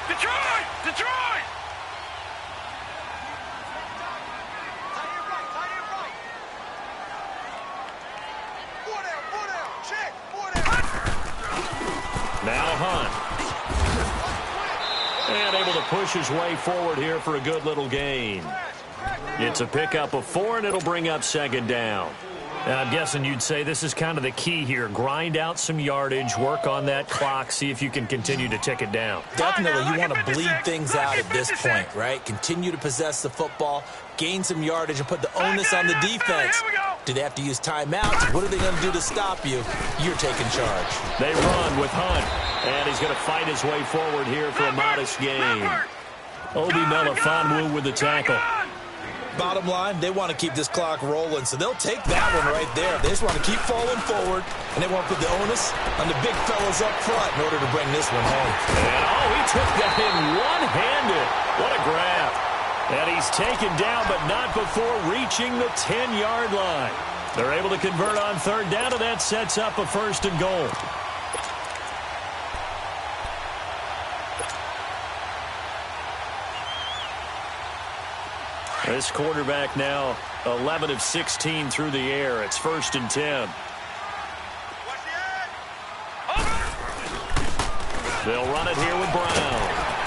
D: Detroit! Detroit!
A: Now Hunt. And able to push his way forward here for a good little gain. It's a pickup of 4, and it'll bring up 2nd down. And I'm guessing you'd say this is kind of the key here. Grind out some yardage, work on that clock, see if you can continue to tick it down.
C: Definitely, you want to bleed things out at this point, right? Continue to possess the football, gain some yardage, and put the onus on the defense. Do they have to use timeouts? What are they going to do to stop you? You're taking charge.
A: They run with Hunt, and he's going to fight his way forward here for a modest gain. Obi Melifonwu with the tackle.
C: Bottom line, they want to keep this clock rolling, so they'll take that one right there. They just want to keep falling forward, and they want to put the onus on the big fellas up front in order to bring this one home.
A: And, he took that in one-handed. What a grab. And he's taken down, but not before reaching the 10-yard line. They're able to convert on third down, and that sets up a 1st and goal. This quarterback now 11 of 16 through the air. It's 1st and 10. They'll run it here with Brown.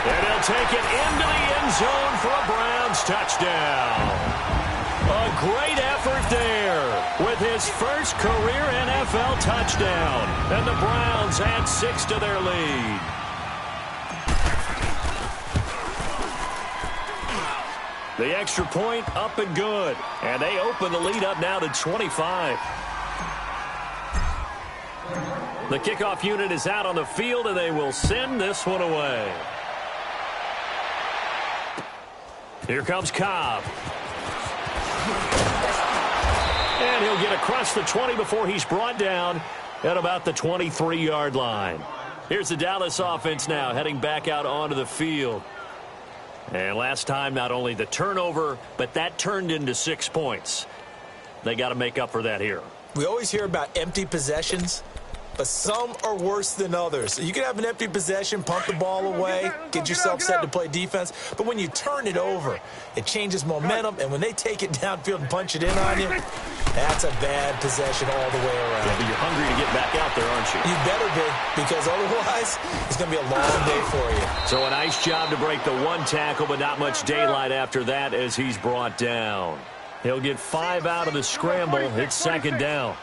A: And he'll take it into the end zone for a Browns touchdown. A great effort there with his first career NFL touchdown. And the Browns add 6 to their lead. The extra point up and good. And they open the lead up now to 25. The kickoff unit is out on the field, and they will send this one away. Here comes Cobb. And he'll get across the 20 before he's brought down at about the 23-yard line. Here's the Dallas offense now heading back out onto the field. And last time, not only the turnover, but that turned into 6 points. They got to make up for that here.
C: We always hear about empty possessions, but some are worse than others. So you can have an empty possession, pump the ball away, get yourself set to play defense. But when you turn it over, it changes momentum. And when they take it downfield and punch it in on you, that's a bad possession all the way around.
A: Yeah, but you're hungry to get back out there, aren't you?
C: You better be, because otherwise it's going to be a long day for you.
A: So a nice job to break the one tackle, but not much daylight after that as he's brought down. He'll get 5 out of the scramble. It's 2nd down.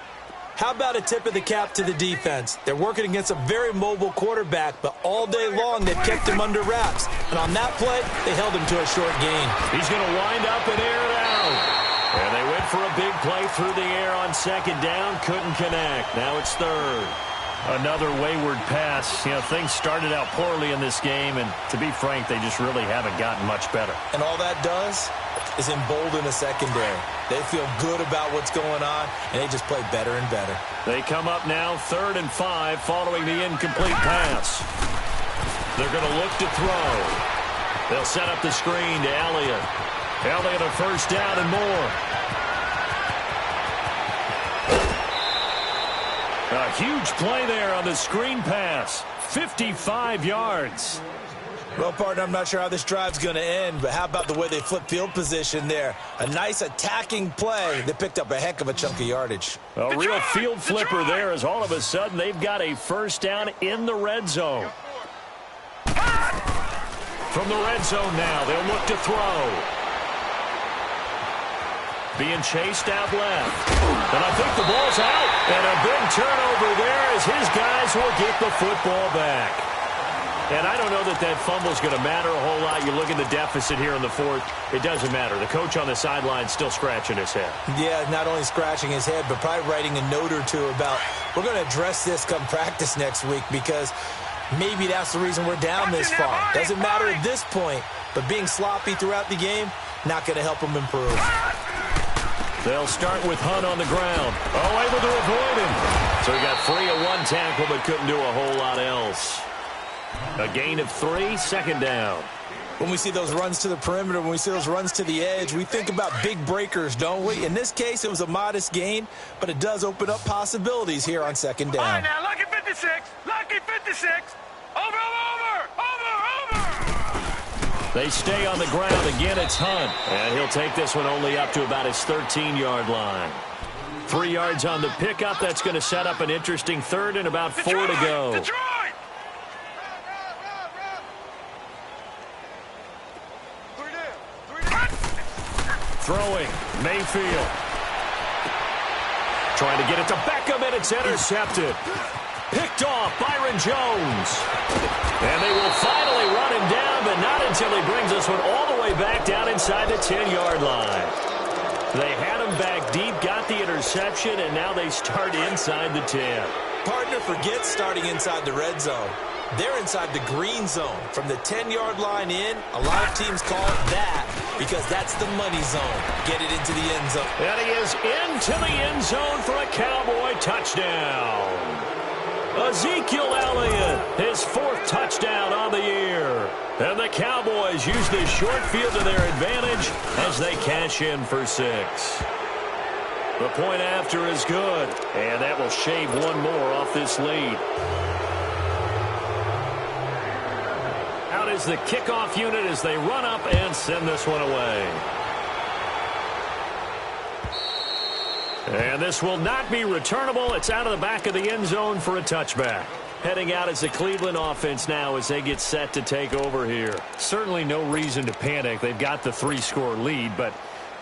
C: How about a tip of the cap to the defense? They're working against a very mobile quarterback, but all day long they've kept him under wraps. And on that play, they held him to a short gain.
A: He's going to wind up and air it out. And they went for a big play through the air on 2nd down. Couldn't connect. Now it's 3rd. Another wayward pass. You know, things started out poorly in this game, and to be frank, they just really haven't gotten much better.
C: And all that does is embolden a secondary. They feel good about what's going on, and they just play better and better.
A: They come up now 3rd and 5 following the incomplete pass. They're going to look to throw. They'll set up the screen to Elliott. Elliott a 1st down and more. A huge play there on the screen pass. 55 yards.
C: Well, partner, I'm not sure how this drive's going to end, but how about the way they flip field position there? A nice attacking play. They picked up a heck of a chunk of yardage.
A: A real field flipper there as all of a sudden they've got a 1st down in the red zone. From the red zone now, they'll look to throw. Being chased out left. And I think the ball's out. And a big turnover there as his guys will get the football back. And I don't know that that fumble's going to matter a whole lot. You look at the deficit here in the 4th. It doesn't matter. The coach on the sideline still scratching his head.
C: Yeah, not only scratching his head, but probably writing a note or two about, we're going to address this come practice next week, because maybe that's the reason we're down this far. Doesn't matter at this point, but being sloppy throughout the game, not going to help them improve.
A: They'll start with Hunt on the ground. Oh, able to avoid him. So he got free of one tackle, but couldn't do a whole lot else. A gain of 3, 2nd down.
C: When we see those runs to the perimeter, when we see those runs to the edge, we think about big breakers, don't we? In this case, it was a modest gain, but it does open up possibilities here on 2nd down.
D: All right, now, lucky 56. Lucky 56. Over.
A: They stay on the ground. Again, it's Hunt. And he'll take this one only up to about his 13-yard line. 3 yards on the pickup. That's going to set up an interesting 3rd and about 4 to go.
D: Detroit!
A: Throwing, Mayfield. Trying to get it to Beckham, and it's intercepted. Picked off, Byron Jones. And they will finally run him down, but not until he brings this one all the way back down inside the 10-yard line. They had him back deep, got the interception, and now they start inside the 10.
C: Partner, forget starting inside the red zone. They're inside the green zone. From the 10-yard line in, a lot of teams call it that because that's the money zone. Get it into the end zone.
A: And he is into the end zone for a Cowboy touchdown. Ezekiel Elliott, his 4th touchdown on the year. And the Cowboys use this short field to their advantage as they cash in for 6. The point after is good, and that will shave one more off this lead. Out is the kickoff unit as they run up and send this one away. And this will not be returnable. It's out of the back of the end zone for a touchback. Heading out is the Cleveland offense now as they get set to take over here. Certainly no reason to panic. They've got the 3-score lead, but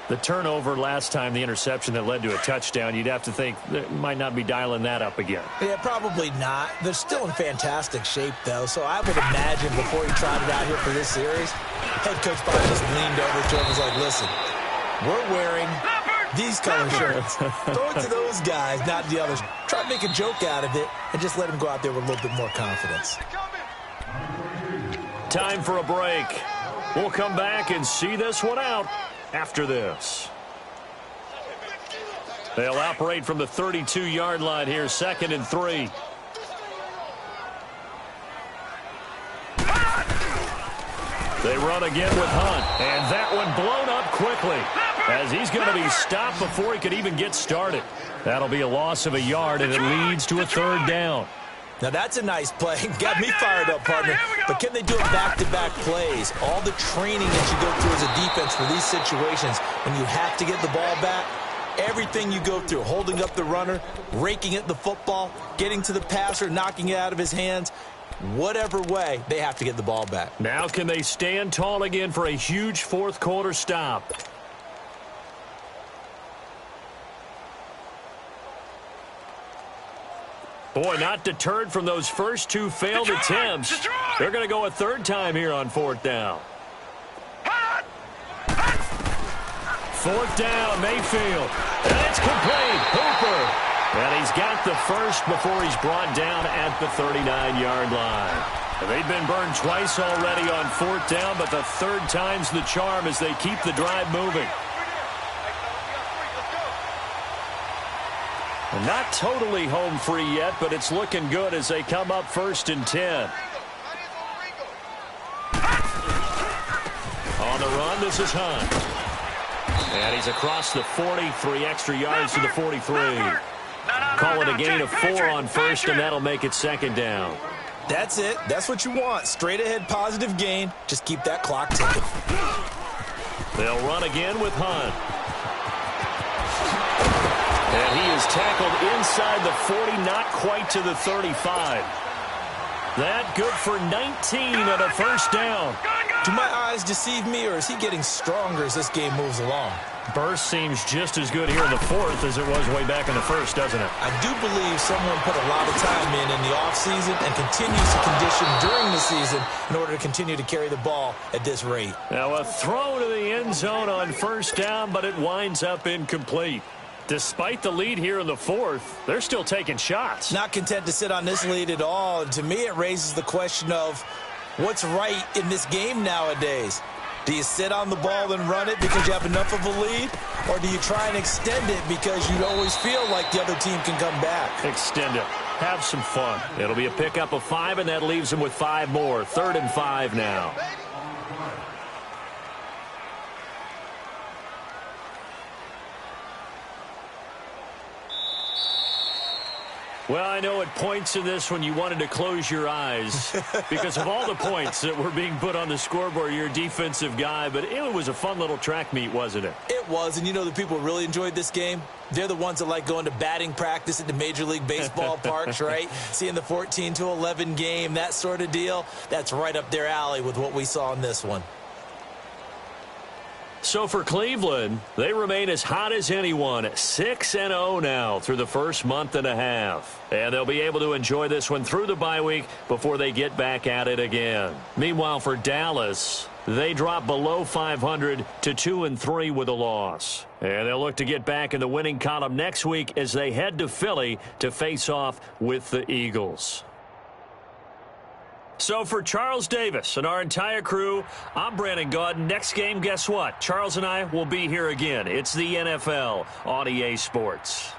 A: the turnover last time, the interception that led to a touchdown, you'd have to think they might not be dialing that up again.
C: Yeah, probably not. They're still in fantastic shape, though, so I would imagine before he trotted out here for this series, head coach probably just leaned over to him and was like, listen, we're wearing these color shirts. Throw it to those guys, not the others. Try to make a joke out of it and just let him go out there with a little bit more confidence.
A: Time for a break. We'll come back and see this one out after this. They'll operate from the 32-yard line here, 2nd and 3. They run again with Hunt, and that one blown up quickly as he's going to be stopped before he could even get started. That'll be a loss of a yard, and it leads to a 3rd down.
C: Now, that's a nice play. Got me fired up, partner. But can they do it back-to-back plays? All the training that you go through as a defense for these situations, when you have to get the ball back, everything you go through, holding up the runner, raking at the football, getting to the passer, knocking it out of his hands, whatever way, they have to get the ball back.
A: Now can they stand tall again for a huge 4th-quarter stop? Boy, not deterred from those first 2 failed attempts. They're going to go a 3rd time here on 4th down. 4th down, Mayfield. And it's complete. Hooper. And he's got the first before he's brought down at the 39-yard line. They've been burned twice already on 4th down, but the 3rd time's the charm as they keep the drive moving. Not totally home free yet, but it's looking good as they come up 1st and 10. On the run, this is Hunt. And he's across the 40, 3 extra yards to the 43. Call it a gain of 4 on 1st, and that'll make it 2nd down.
C: That's it. That's what you want. Straight ahead positive gain. Just keep that clock ticking.
A: They'll run again with Hunt. And he is tackled inside the 40, not quite to the 35. That good for 19 and a 1st down.
C: Do my eyes deceive me, or is he getting stronger as this game moves along?
A: Burst seems just as good here in the 4th as it was way back in the 1st, doesn't it?
C: I do believe someone put a lot of time in the offseason and continues to condition during the season in order to continue to carry the ball at this rate.
A: Now a throw to the end zone on 1st down, but it winds up incomplete. Despite the lead here in the 4th, they're still taking shots.
C: Not content to sit on this lead at all. And to me, it raises the question of what's right in this game nowadays. Do you sit on the ball and run it because you have enough of a lead? Or do you try and extend it because you always feel like the other team can come back?
A: Extend it. Have some fun. It'll be a pickup of 5, and that leaves them with 5 more. 3rd and 5 now. Well, I know at points in this when you wanted to close your eyes because of all the points that were being put on the scoreboard. You're a defensive guy, but it was a fun little track meet, wasn't it?
C: It was, and you know the people who really enjoyed this game? They're the ones that like going to batting practice at the Major League Baseball parks, right? Seeing the 14-11 game, that sort of deal. That's right up their alley with what we saw in this one.
A: So for Cleveland, they remain as hot as anyone, 6-0 now through the first month and a half. And they'll be able to enjoy this one through the bye week before they get back at it again. Meanwhile, for Dallas, they drop below 500 to 2-3 with a loss. And they'll look to get back in the winning column next week as they head to Philly to face off with the Eagles. So for Charles Davis and our entire crew, I'm Brandon Gaudin. Next game, guess what? Charles and I will be here again. It's the NFL on EA Sports.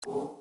C: you